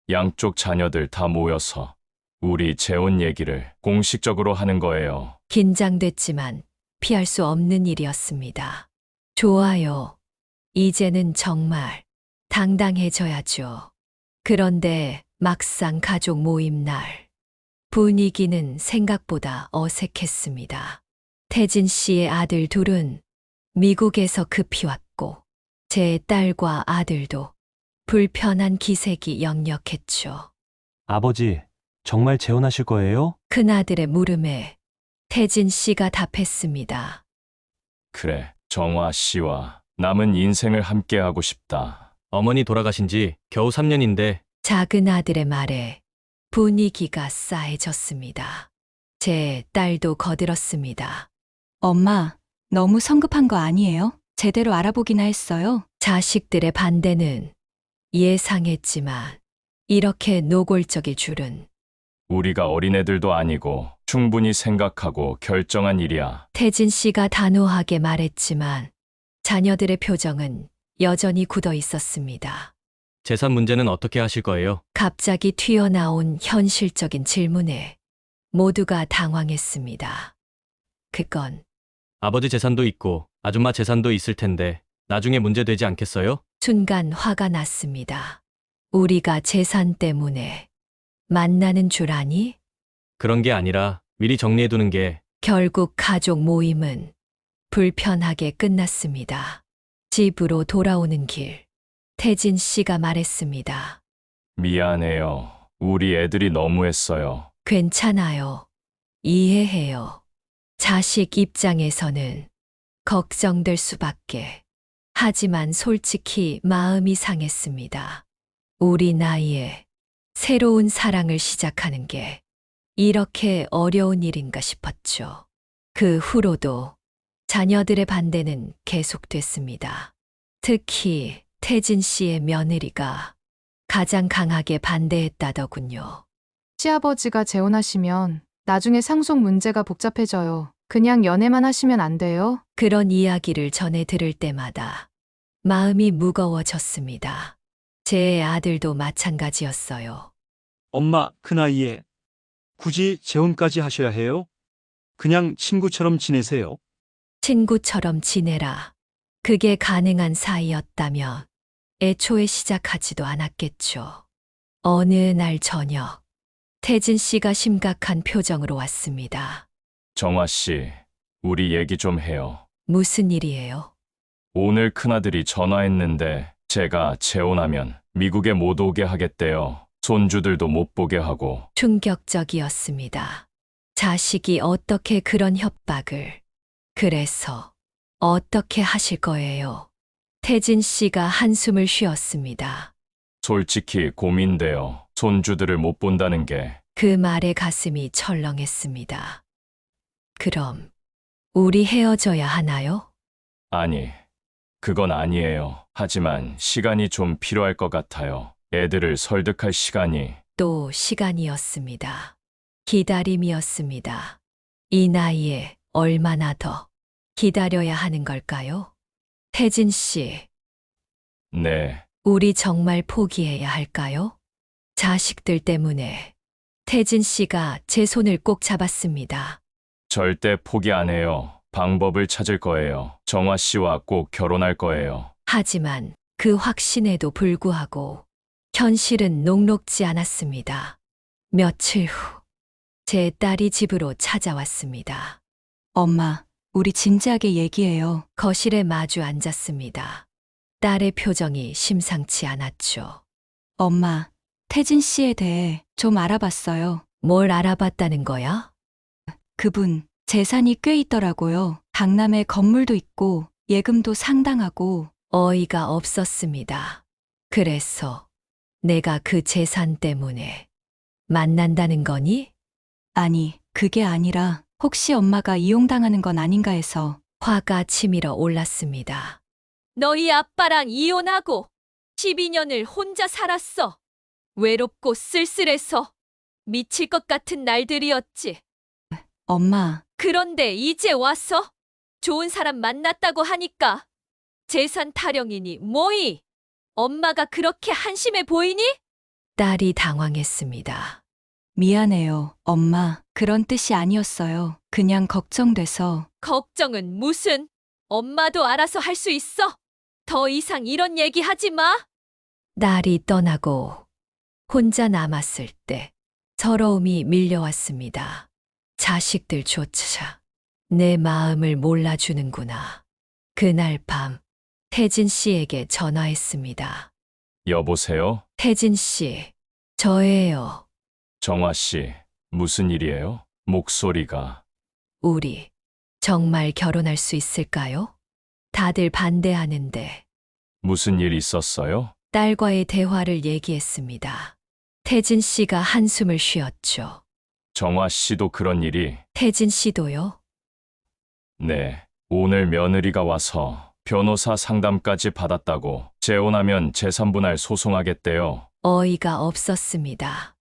양쪽 자녀들 다 모여서 우리 재혼 얘기를 공식적으로 하는 거예요. 긴장됐지만 피할 수 없는 일이었습니다. 좋아요. 이제는 정말 당당해져야죠. 그런데 막상 가족 모임 날 분위기는 생각보다 어색했습니다. 태진 씨의 아들 둘은 미국에서 급히 왔고 제 딸과 아들도 불편한 기색이 역력했죠. 아버지, 정말 재혼하실 거예요? 큰아들의 물음에 태진 씨가 답했습니다. 그래, 정화 씨와 남은 인생을 함께하고 싶다. 어머니 돌아가신 지 겨우 3년인데 작은 아들의 말에 분위기가 싸해졌습니다. 제 딸도 거들었습니다. 엄마, 너무 성급한 거 아니에요? 제대로 알아보기나 했어요. 자식들의 반대는 예상했지만 이렇게 노골적일 줄은. 우리가 어린애들도 아니고 충분히 생각하고 결정한 일이야. 태진 씨가 단호하게 말했지만 자녀들의 표정은 여전히 굳어 있었습니다. 재산 문제는 어떻게 하실 거예요? 갑자기 튀어나온 현실적인 질문에 모두가 당황했습니다. 그건 아버지 재산도 있고 아줌마 재산도 있을 텐데 나중에 문제되지 않겠어요? 순간 화가 났습니다. 우리가 재산 때문에 만나는 줄 아니? 그런 게 아니라 미리 정리해두는 게 결국 가족 모임은 불편하게 끝났습니다. 집으로 돌아오는 길, 태진 씨가 말했습니다. 미안해요. 우리 애들이 너무했어요. 괜찮아요. 이해해요. 자식 입장에서는 걱정될 수밖에. 하지만 솔직히 마음이 상했습니다. 우리 나이에 새로운 사랑을 시작하는 게 이렇게 어려운 일인가 싶었죠. 그 후로도 자녀들의 반대는 계속됐습니다. 특히 태진 씨의 며느리가 가장 강하게 반대했다더군요. 시아버지가 재혼하시면 나중에 상속 문제가 복잡해져요. 그냥 연애만 하시면 안 돼요? 그런 이야기를 전해 들을 때마다 마음이 무거워졌습니다. 제 아들도 마찬가지였어요. 엄마, 그 나이에 굳이 재혼까지 하셔야 해요? 그냥 친구처럼 지내세요. 친구처럼 지내라. 그게 가능한 사이였다면 애초에 시작하지도 않았겠죠. 어느 날 저녁, 태진 씨가 심각한 표정으로 왔습니다. 정화 씨, 우리 얘기 좀 해요. 무슨 일이에요? 오늘 큰아들이 전화했는데 제가 재혼하면 미국에 못 오게 하겠대요. 손주들도 못 보게 하고. 충격적이었습니다. 자식이 어떻게 그런 협박을. 그래서 어떻게 하실 거예요? 태진 씨가 한숨을 쉬었습니다. 솔직히 고민돼요. 손주들을 못 본다는 게. 그 말에 가슴이 철렁했습니다. 그럼 우리 헤어져야 하나요? 아니, 그건 아니에요. 하지만 시간이 좀 필요할 것 같아요. 애들을 설득할 시간이. 또 시간이었습니다. 기다림이었습니다. 이 나이에 얼마나 더 기다려야 하는 걸까요? 태진 씨, 네, 우리 정말 포기해야 할까요? 자식들 때문에 태진 씨가 제 손을 꼭 잡았습니다. 절대 포기 안 해요. 방법을 찾을 거예요. 정화 씨와 꼭 결혼할 거예요. 하지만 그 확신에도 불구하고 현실은 녹록지 않았습니다. 며칠 후, 제 딸이 집으로 찾아왔습니다. 엄마, 우리 진지하게 얘기해요. 거실에 마주 앉았습니다. 딸의 표정이 심상치 않았죠. 엄마, 태진 씨에 대해 좀 알아봤어요. 뭘 알아봤다는 거야? 그분 재산이 꽤 있더라고요. 강남에 건물도 있고 예금도 상당하고. 어이가 없었습니다. 그래서 내가 그 재산 때문에 만난다는 거니? 아니, 그게 아니라 혹시 엄마가 이용당하는 건 아닌가 해서. 화가 치밀어 올랐습니다. 너희 아빠랑 이혼하고 12년을 혼자 살았어. 외롭고 쓸쓸해서 미칠 것 같은 날들이었지. 엄마, 그런데 이제 와서 좋은 사람 만났다고 하니까 재산 타령이니 뭐이? 엄마가 그렇게 한심해 보이니? 딸이 당황했습니다. 미안해요. 엄마, 그런 뜻이 아니었어요. 그냥 걱정돼서. 걱정은 무슨? 엄마도 알아서 할 수 있어. 더 이상 이런 얘기 하지 마. 딸이 떠나고 혼자 남았을 때 서러움이 밀려왔습니다. 자식들조차 내 마음을 몰라주는구나. 그날 밤 태진 씨에게 전화했습니다. 여보세요? 태진 씨, 저예요. 정화 씨, 무슨 일이에요? 목소리가. 우리 정말 결혼할 수 있을까요? 다들 반대하는데 무슨 일 있었어요? 딸과의 대화를 얘기했습니다. 태진 씨가 한숨을 쉬었죠. 정화 씨도 그런 일이. 태진 씨도요? 네, 오늘 며느리가 와서 변호사 상담까지 받았다고. 재혼하면 재산분할 소송하겠대요. 어이가 없었습니다.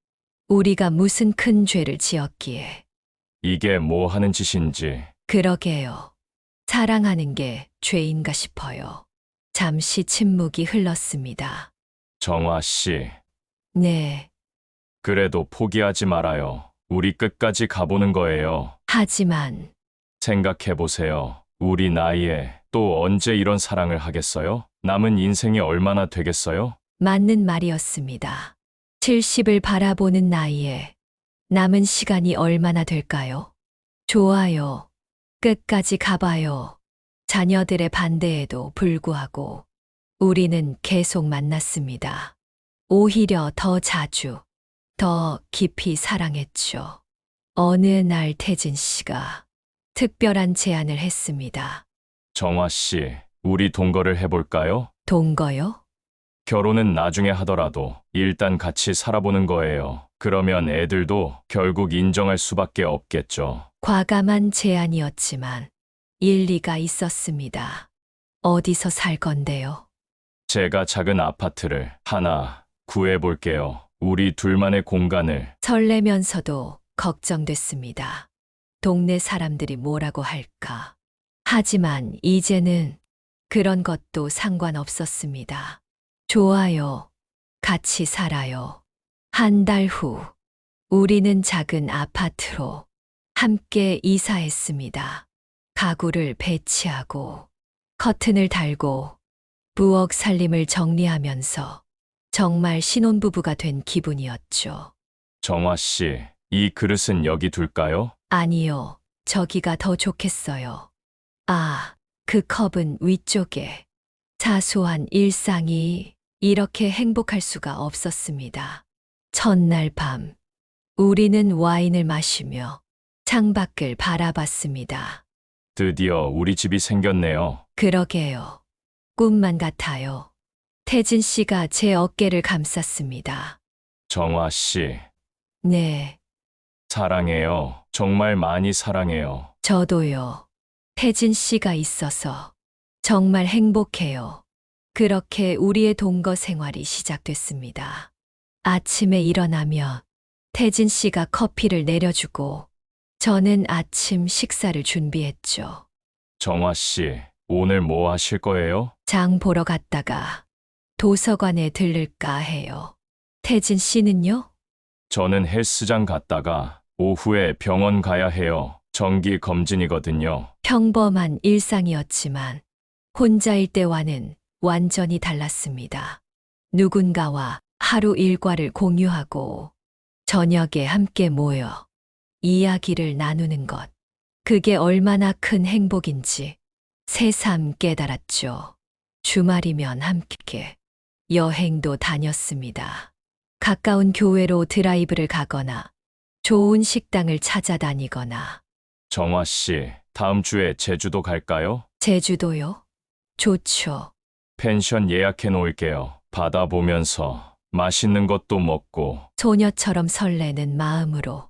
우리가 무슨 큰 죄를 지었기에. 이게 뭐 하는 짓인지. 그러게요. 사랑하는 게 죄인가 싶어요. 잠시 침묵이 흘렀습니다. 정화 씨, 네, 그래도 포기하지 말아요. 우리 끝까지 가보는 거예요. 하지만 생각해보세요. 우리 나이에 또 언제 이런 사랑을 하겠어요? 남은 인생이 얼마나 되겠어요? 맞는 말이었습니다. 70을 바라보는 나이에 남은 시간이 얼마나 될까요? 좋아요. 끝까지 가봐요. 자녀들의 반대에도 불구하고 우리는 계속 만났습니다. 오히려 더 자주, 더 깊이 사랑했죠. 어느 날 태진 씨가 특별한 제안을 했습니다. 정화 씨, 우리 동거를 해볼까요? 동거요? 결혼은 나중에 하더라도 일단 같이 살아보는 거예요. 그러면 애들도 결국 인정할 수밖에 없겠죠. 과감한 제안이었지만 일리가 있었습니다. 어디서 살 건데요? 제가 작은 아파트를 하나 구해볼게요. 우리 둘만의 공간을. 설레면서도 걱정됐습니다. 동네 사람들이 뭐라고 할까? 하지만 이제는 그런 것도 상관없었습니다. 좋아요. 같이 살아요. 한 달 후, 우리는 작은 아파트로 함께 이사했습니다. 가구를 배치하고, 커튼을 달고, 부엌 살림을 정리하면서 정말 신혼부부가 된 기분이었죠. 정화 씨, 이 그릇은 여기 둘까요? 아니요, 저기가 더 좋겠어요. 아, 그 컵은 위쪽에. 사소한 일상이 이렇게 행복할 수가 없었습니다. 첫날 밤, 우리는 와인을 마시며 창밖을 바라봤습니다. 드디어 우리 집이 생겼네요. 그러게요. 꿈만 같아요. 태진 씨가 제 어깨를 감쌌습니다. 정화 씨, 네, 사랑해요. 정말 많이 사랑해요. 저도요. 태진 씨가 있어서 정말 행복해요. 그렇게 우리의 동거 생활이 시작됐습니다. 아침에 일어나면 태진 씨가 커피를 내려주고 저는 아침 식사를 준비했죠. 정화 씨, 오늘 뭐 하실 거예요? 장 보러 갔다가 도서관에 들를까 해요. 태진 씨는요? 저는 헬스장 갔다가 오후에 병원 가야 해요. 정기 검진이거든요. 평범한 일상이었지만 혼자일 때와는 완전히 달랐습니다. 누군가와 하루 일과를 공유하고 저녁에 함께 모여 이야기를 나누는 것. 그게 얼마나 큰 행복인지 새삼 깨달았죠. 주말이면 함께 여행도 다녔습니다. 가까운 교회로 드라이브를 가거나 좋은 식당을 찾아다니거나. 정화 씨, 다음 주에 제주도 갈까요? 제주도요? 좋죠. 펜션 예약해 놓을게요. 바다 보면서 맛있는 것도 먹고. 소녀처럼 설레는 마음으로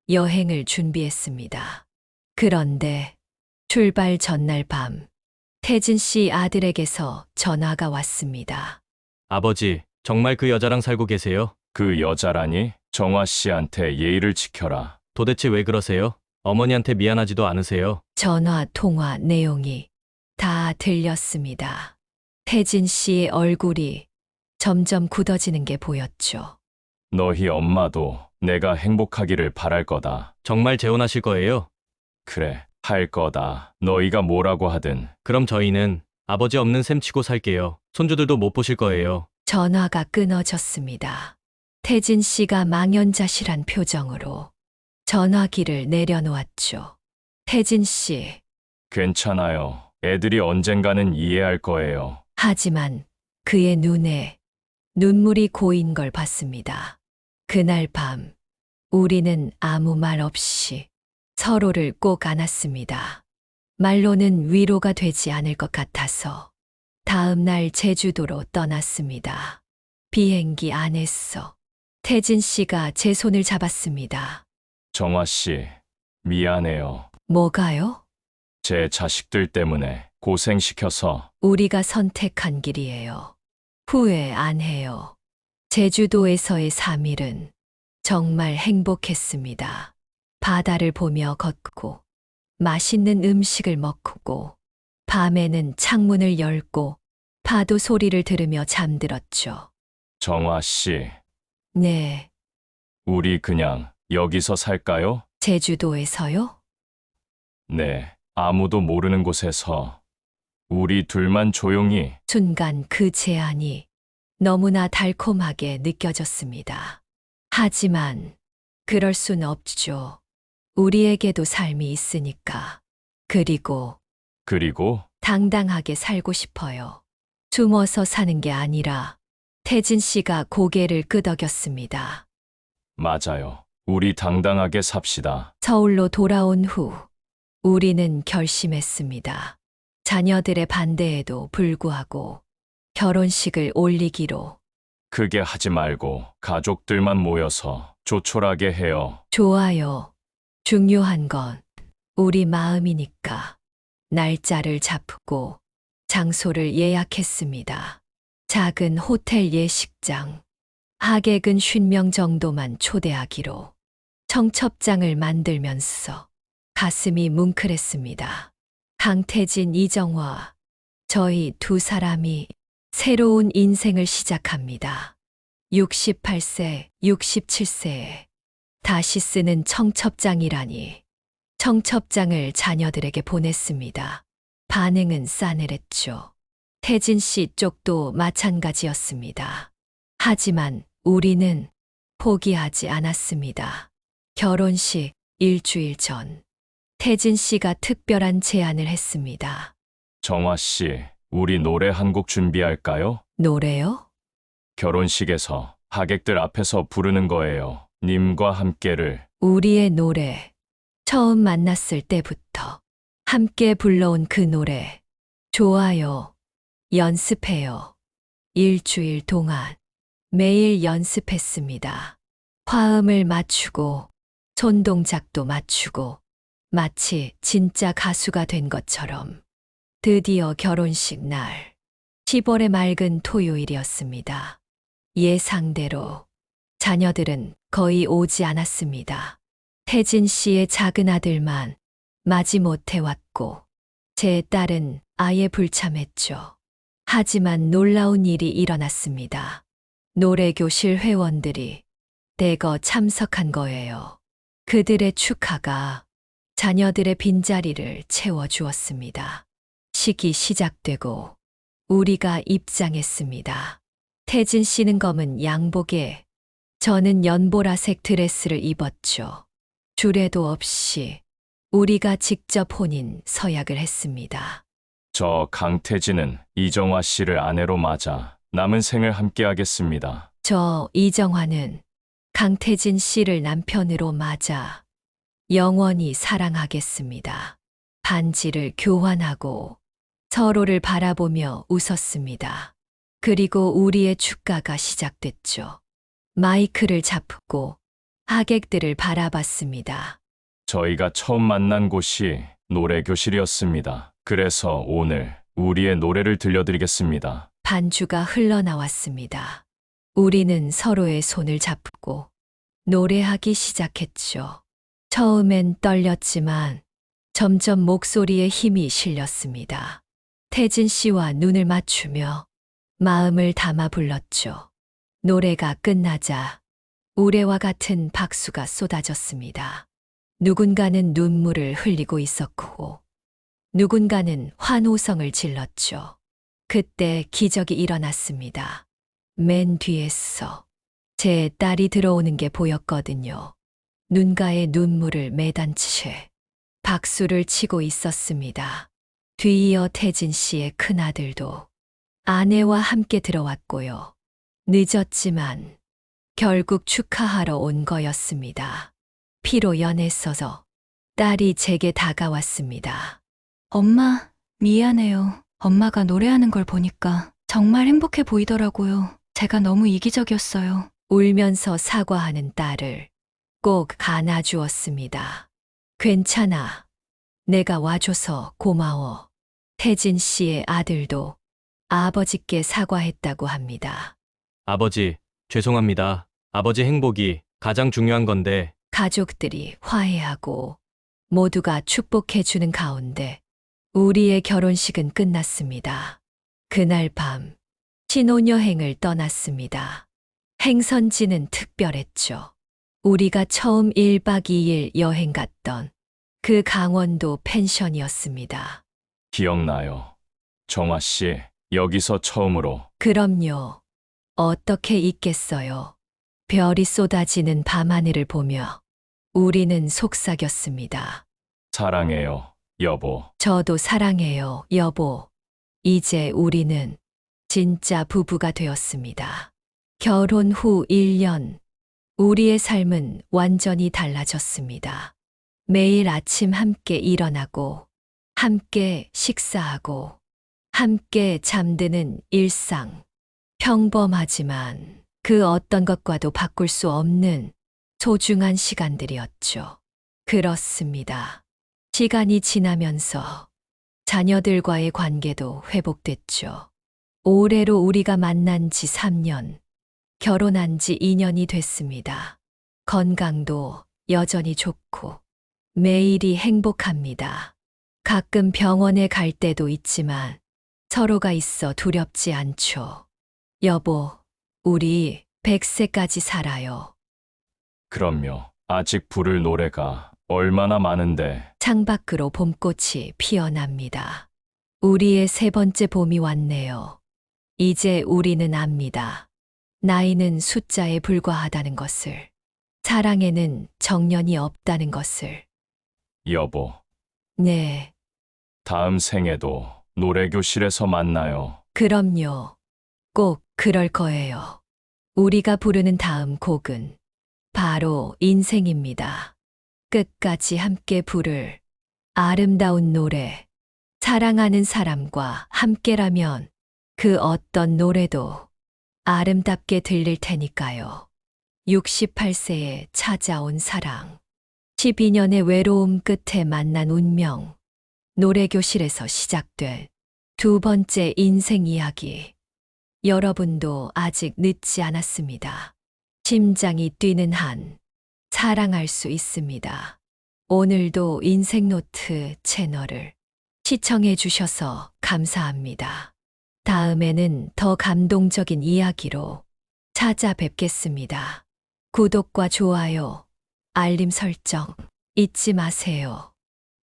여행을 준비했습니다. 그런데 출발 전날 밤, 태진 씨 아들에게서 전화가 왔습니다. 아버지, 정말 그 여자랑 살고 계세요? 그 여자라니? 정화 씨한테 예의를 지켜라. 도대체 왜 그러세요? 어머니한테 미안하지도 않으세요? 전화 통화 내용이 다 들렸습니다. 태진 씨의 얼굴이 점점 굳어지는 게 보였죠. 너희 엄마도 내가 행복하기를 바랄 거다. 정말 재혼하실 거예요? 그래, 할 거다. 너희가 뭐라고 하든. 그럼 저희는 아버지 없는 셈 치고 살게요. 손주들도 못 보실 거예요. 전화가 끊어졌습니다. 태진 씨가 망연자실한 표정으로 전화기를 내려놓았죠. 태진 씨, 괜찮아요. 애들이 언젠가는 이해할 거예요. 하지만 그의 눈에 눈물이 고인 걸 봤습니다. 그날 밤, 우리는 아무 말 없이 서로를 꼭 안았습니다. 말로는 위로가 되지 않을 것 같아서 다음 날 제주도로 떠났습니다. 비행기 안에서 태진 씨가 제 손을 잡았습니다. 정화 씨, 미안해요. 뭐가요? 제 자식들 때문에 고생시켜서. 우리가 선택한 길이에요. 후회 안 해요. 제주도에서의 3일은 정말 행복했습니다. 바다를 보며 걷고, 맛있는 음식을 먹고, 밤에는 창문을 열고, 파도 소리를 들으며 잠들었죠. 정화 씨, 네, 우리 그냥 여기서 살까요? 제주도에서요? 네, 아무도 모르는 곳에서 우리 둘만 조용히. 순간 그 제안이 너무나 달콤하게 느껴졌습니다. 하지만 그럴 순 없죠. 우리에게도 삶이 있으니까. 그리고 그리고 당당하게 살고 싶어요. 숨어서 사는 게 아니라 태진 씨가 고개를 끄덕였습니다. 맞아요. 우리 당당하게 삽시다. 서울로 돌아온 후 우리는 결심했습니다. 자녀들의 반대에도 불구하고 결혼식을 올리기로. 크게 하지 말고 가족들만 모여서 조촐하게 해요. 좋아요. 중요한 건 우리 마음이니까. 날짜를 잡고 장소를 예약했습니다. 작은 호텔 예식장. 하객은 50명 정도만 초대하기로 청첩장을 만들면서 가슴이 뭉클했습니다. 강태진, 이정화, 저희 두 사람이 새로운 인생을 시작합니다. 68세, 67세에 다시 쓰는 청첩장이라니. 청첩장을 자녀들에게 보냈습니다. 반응은 싸늘했죠. 태진 씨 쪽도 마찬가지였습니다. 하지만 우리는 포기하지 않았습니다. 결혼식 일주일 전, 태진 씨가 특별한 제안을 했습니다. 정화 씨, 우리 노래 한 곡 준비할까요? 노래요? 결혼식에서 하객들 앞에서 부르는 거예요. 님과 함께를. 우리의 노래. 처음 만났을 때부터 함께 불러온 그 노래. 좋아요. 연습해요. 일주일 동안 매일 연습했습니다. 화음을 맞추고 손동작도 맞추고 마치 진짜 가수가 된 것처럼. 드디어 결혼식 날 10월의 맑은 토요일이었습니다. 예상대로 자녀들은 거의 오지 않았습니다. 태진 씨의 작은 아들만 마지못해 왔고 제 딸은 아예 불참했죠. 하지만 놀라운 일이 일어났습니다. 노래교실 회원들이 대거 참석한 거예요. 그들의 축하가 자녀들의 빈자리를 채워주었습니다. 식이 시작되고 우리가 입장했습니다. 태진 씨는 검은 양복에 저는 연보라색 드레스를 입었죠. 주례도 없이 우리가 직접 혼인 서약을 했습니다. 저 강태진은 이정화 씨를 아내로 맞아 남은 생을 함께하겠습니다. 저 이정화는 강태진 씨를 남편으로 맞아 영원히 사랑하겠습니다. 반지를 교환하고 서로를 바라보며 웃었습니다. 그리고 우리의 축가가 시작됐죠. 마이크를 잡고 하객들을 바라봤습니다. 저희가 처음 만난 곳이 노래교실이었습니다. 그래서 오늘 우리의 노래를 들려드리겠습니다. 반주가 흘러나왔습니다. 우리는 서로의 손을 잡고 노래하기 시작했죠. 처음엔 떨렸지만 점점 목소리에 힘이 실렸습니다. 태진 씨와 눈을 맞추며 마음을 담아 불렀죠. 노래가 끝나자 우레와 같은 박수가 쏟아졌습니다. 누군가는 눈물을 흘리고 있었고 누군가는 환호성을 질렀죠. 그때 기적이 일어났습니다. 맨 뒤에서 제 딸이 들어오는 게 보였거든요. 눈가에 눈물을 매단 채 박수를 치고 있었습니다. 뒤이어 태진 씨의 큰아들도 아내와 함께 들어왔고요. 늦었지만 결국 축하하러 온 거였습니다. 피로 연했어서 딸이 제게 다가왔습니다. 엄마, 미안해요. 엄마가 노래하는 걸 보니까 정말 행복해 보이더라고요. 제가 너무 이기적이었어요. 울면서 사과하는 딸을 꼭 안아주었습니다. 괜찮아. 내가 와줘서 고마워. 태진 씨의 아들도 아버지께 사과했다고 합니다. 아버지, 죄송합니다. 아버지 행복이 가장 중요한 건데. 가족들이 화해하고 모두가 축복해주는 가운데 우리의 결혼식은 끝났습니다. 그날 밤 신혼여행을 떠났습니다. 행선지는 특별했죠. 우리가 처음 1박 2일 여행 갔던 그 강원도 펜션이었습니다. 기억나요. 정화 씨, 여기서 처음으로. 그럼요. 어떻게 잊겠어요. 별이 쏟아지는 밤하늘을 보며 우리는 속삭였습니다. 사랑해요, 여보. 저도 사랑해요, 여보. 이제 우리는 진짜 부부가 되었습니다. 결혼 후 1년, 우리의 삶은 완전히 달라졌습니다. 매일 아침 함께 일어나고, 함께 식사하고, 함께 잠드는 일상. 평범하지만 그 어떤 것과도 바꿀 수 없는 소중한 시간들이었죠. 그렇습니다. 시간이 지나면서 자녀들과의 관계도 회복됐죠. 올해로 우리가 만난 지 3년, 결혼한 지 2년이 됐습니다. 건강도 여전히 좋고 매일이 행복합니다. 가끔 병원에 갈 때도 있지만 서로가 있어 두렵지 않죠. 여보, 우리 100세까지 살아요. 그럼요. 아직 부를 노래가 얼마나 많은데. 창밖으로 봄꽃이 피어납니다. 우리의 세 번째 봄이 왔네요. 이제 우리는 압니다. 나이는 숫자에 불과하다는 것을, 사랑에는 정년이 없다는 것을. 여보, 네, 다음 생에도 노래교실에서 만나요. 그럼요. 꼭 그럴 거예요. 우리가 부르는 다음 곡은 바로 인생입니다. 끝까지 함께 부를 아름다운 노래. 사랑하는 사람과 함께라면 그 어떤 노래도 아름답게 들릴 테니까요. 68세에 찾아온 사랑. 12년의 외로움 끝에 만난 운명. 노래교실에서 시작된 두 번째 인생 이야기. 여러분도 아직 늦지 않았습니다. 심장이 뛰는 한 사랑할 수 있습니다. 오늘도 인생노트 채널을 시청해 주셔서 감사합니다. 다음에는 더 감동적인 이야기로 찾아뵙겠습니다. 구독과 좋아요, 알림 설정 잊지 마세요.